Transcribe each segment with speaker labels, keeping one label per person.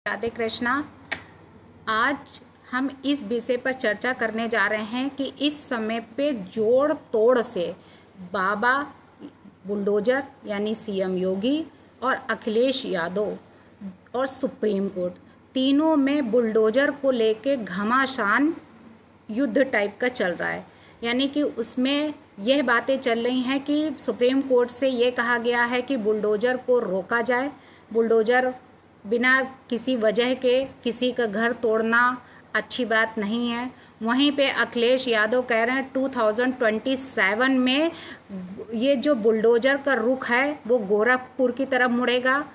Speaker 1: राधे कृष्णा। आज हम इस विषय पर चर्चा करने जा रहे हैं कि इस समय पे जोड़ तोड़ से बाबा बुलडोजर यानी सीएम योगी और अखिलेश यादव और सुप्रीम कोर्ट तीनों में बुलडोजर को लेके घमासान युद्ध टाइप का चल रहा है। यानी कि उसमें यह बातें चल रही हैं कि सुप्रीम कोर्ट से ये कहा गया है कि बुलडोजर को रोका जाए। बुलडोजर बिना किसी वजह के किसी का घर तोड़ना अच्छी बात नहीं है। वहीं पे अखिलेश यादव कह रहे हैं 2027 में ये जो बुलडोजर का रुख है वो गोरखपुर की तरफ मुड़ेगा।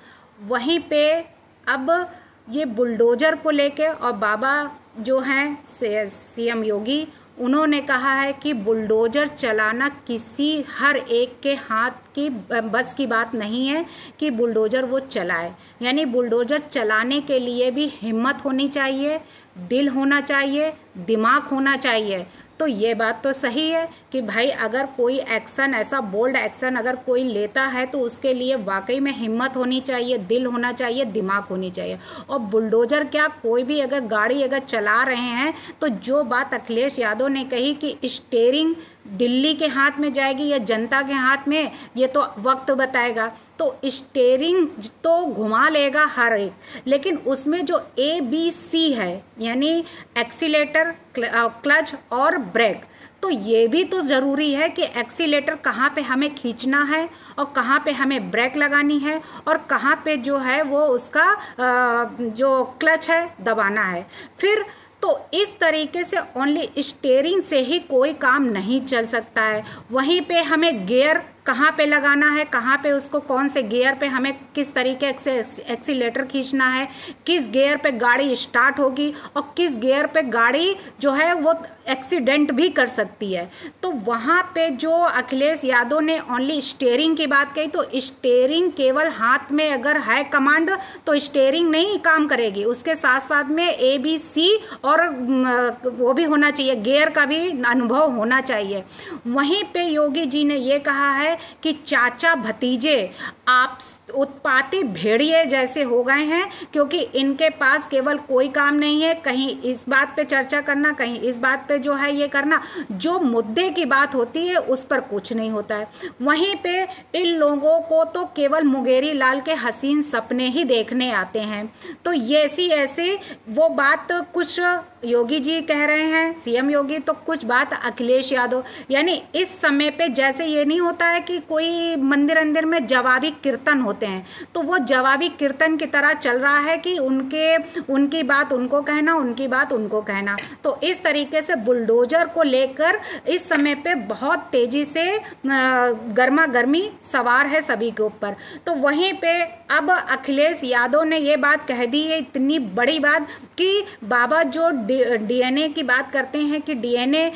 Speaker 1: वहीं पे अब ये बुलडोजर को लेके और बाबा जो हैं सीएम योगी उन्होंने कहा है कि बुलडोजर चलाना किसी हर एक के हाथ की बस की बात नहीं है कि बुलडोजर वो चलाए। यानी बुलडोजर चलाने के लिए भी हिम्मत होनी चाहिए, दिल होना चाहिए, दिमाग होना चाहिए। तो ये बात तो सही है कि भाई अगर कोई एक्शन ऐसा बोल्ड एक्शन अगर कोई लेता है तो उसके लिए वाकई में हिम्मत होनी चाहिए, दिल होना चाहिए, दिमाग होनी चाहिए। और बुलडोजर क्या कोई भी अगर गाड़ी अगर चला रहे हैं तो जो बात अखिलेश यादव ने कही कि स्टीयरिंग दिल्ली के हाथ में जाएगी या जनता के हाथ में, ये तो वक्त बताएगा। तो स्टीयरिंग तो घुमा लेगा हर एक, लेकिन उसमें जो ABC है यानी एक्सीलेटर, क्लच और ब्रेक, तो ये भी तो ज़रूरी है कि एक्सीलेटर कहाँ पे हमें खींचना है और कहाँ पे हमें ब्रेक लगानी है और कहाँ पे जो है वो उसका जो क्लच है दबाना है। फिर तो इस तरीके से ओनली स्टीयरिंग से ही कोई काम नहीं चल सकता है। वहीं पे हमें गियर कहाँ पे लगाना है, कहाँ पे उसको कौन से गियर पे हमें किस तरीके से एक्सीलेटर खींचना है, किस गियर पे गाड़ी स्टार्ट होगी और किस गियर पे गाड़ी जो है वो एक्सीडेंट भी कर सकती है। तो वहाँ पे जो अखिलेश यादव ने ओनली स्टीयरिंग की बात कही, तो स्टीयरिंग केवल हाथ में अगर है कमांड तो स्टीयरिंग नहीं काम करेगी, उसके साथ साथ में ABC और वो भी होना चाहिए, गियर का भी अनुभव होना चाहिए। वहीं पे योगी जी ने ये कहा है कि चाचा भतीजे आप उत्पाती भेड़िए जैसे हो गए हैं, क्योंकि इनके पास केवल कोई काम नहीं है, कहीं इस बात पे चर्चा करना, कहीं इस बात पे जो है ये करना, जो मुद्दे की बात होती है उस पर कुछ नहीं होता है। वहीं पे इन लोगों को तो केवल मुंगेरी लाल के हसीन सपने ही देखने आते हैं। तो ये ऐसी वो बात कुछ योगी जी कह रहे हैं, सीएम योगी, तो कुछ बात अखिलेश यादव। यानी इस समय पे जैसे ये नहीं होता है कि कोई मंदिर अंदर में जवाबी कीर्तन होते हैं, तो वो जवाबी कीर्तन की तरह चल रहा है कि उनकी बात उनको कहना, उनकी बात उनको कहना। तो इस तरीके से बुलडोजर को लेकर इस समय पे बहुत तेजी से गर्मा गर्मी सवार है सभी के ऊपर। तो वहीं पे अब अखिलेश यादव ने ये बात कह दी है, इतनी बड़ी बात, कि बाबा जो DNA की बात करते हैं कि DNA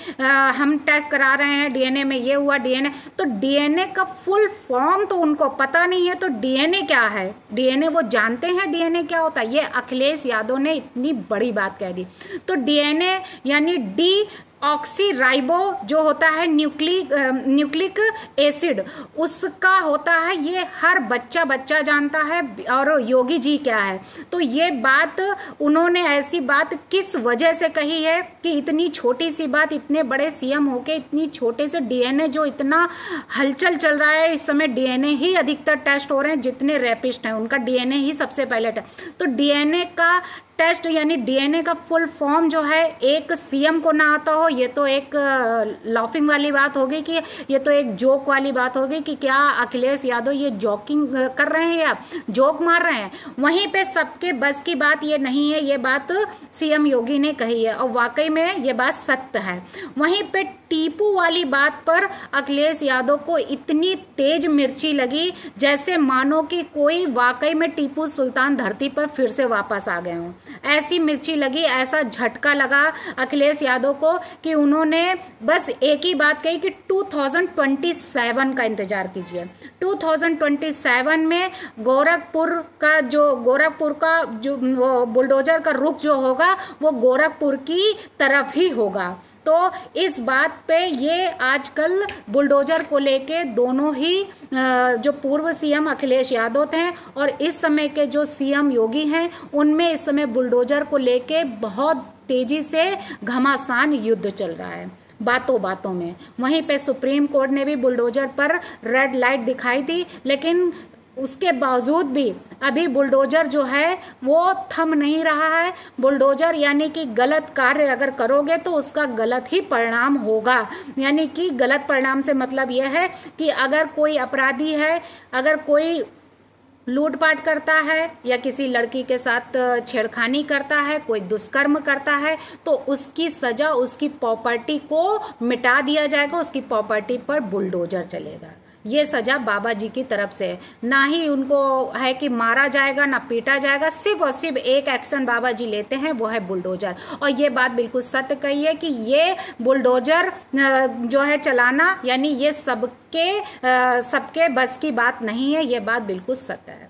Speaker 1: हम टेस्ट करा रहे हैं, DNA में ये हुआ, DNA, तो DNA का फुल फॉर्म तो उनको पता नहीं है। तो DNA क्या है, DNA वो जानते हैं DNA क्या होता है? ये अखिलेश यादव ने इतनी बड़ी बात कह दी। तो DNA यानी ऑक्सीराइबो जो होता है न्यूक्लिक एसिड, उसका होता है, ये हर बच्चा जानता है। और योगी जी क्या है, तो ये बात उन्होंने ऐसी बात किस वजह से कही है कि इतनी छोटी सी बात, इतने बड़े सीएम होके इतनी छोटे से DNA जो इतना हलचल चल रहा है इस समय, DNA ही अधिकतर टेस्ट हो रहे हैं, जितने रैपिस्ट हैं उनका DNA ही सबसे पहले टेस्ट। तो DNA का टेस्ट यानी DNA का फुल फॉर्म जो है, एक सीएम को ना आता हो, ये तो एक लाफिंग वाली बात होगी, कि ये तो एक जोक वाली बात होगी कि क्या अखिलेश यादव ये जोकिंग कर रहे हैं या जोक मार रहे हैं। वहीं पे सबके बस की बात ये नहीं है, ये बात सीएम योगी ने कही है और वाकई में ये बात सत्य है। वहीं पे टीपू वाली बात पर अखिलेश यादव को इतनी तेज मिर्ची लगी जैसे मानो कि कोई वाकई में टीपू सुल्तान धरती पर फिर से वापस आ गए हों। ऐसी मिर्ची लगी, ऐसा झटका लगा अखिलेश यादव को कि उन्होंने बस एक ही बात कही कि 2027 का इंतजार कीजिए। 2027 में गोरखपुर का जो बुलडोजर का रुख जो होगा वो गोरखपुर की तरफ ही होगा। तो इस बात पे ये आजकल बुलडोजर को लेके दोनों ही जो पूर्व सीएम अखिलेश यादव थे और इस समय के जो सीएम योगी हैं, उनमें इस समय बुलडोजर को लेके बहुत तेजी से घमासान युद्ध चल रहा है बातों बातों में। वहीं पे सुप्रीम कोर्ट ने भी बुलडोजर पर रेड लाइट दिखाई थी, लेकिन उसके बावजूद भी अभी बुलडोजर जो है वो थम नहीं रहा है। बुलडोजर यानी कि गलत कार्य अगर करोगे तो उसका गलत ही परिणाम होगा। यानी कि गलत परिणाम से मतलब यह है कि अगर कोई अपराधी है, अगर कोई लूटपाट करता है या किसी लड़की के साथ छेड़खानी करता है, कोई दुष्कर्म करता है, तो उसकी सजा उसकी प्रॉपर्टी को मिटा दिया जाएगा, उसकी प्रॉपर्टी पर बुलडोजर चलेगा। ये सजा बाबा जी की तरफ से, ना ही उनको है कि मारा जाएगा ना पीटा जाएगा, सिर्फ और सिर्फ एक एक्शन बाबा जी लेते हैं, वो है बुलडोजर। और ये बात बिल्कुल सत्य कही है कि ये बुलडोजर जो है चलाना, यानी ये सबके बस की बात नहीं है, ये बात बिल्कुल सत्य है।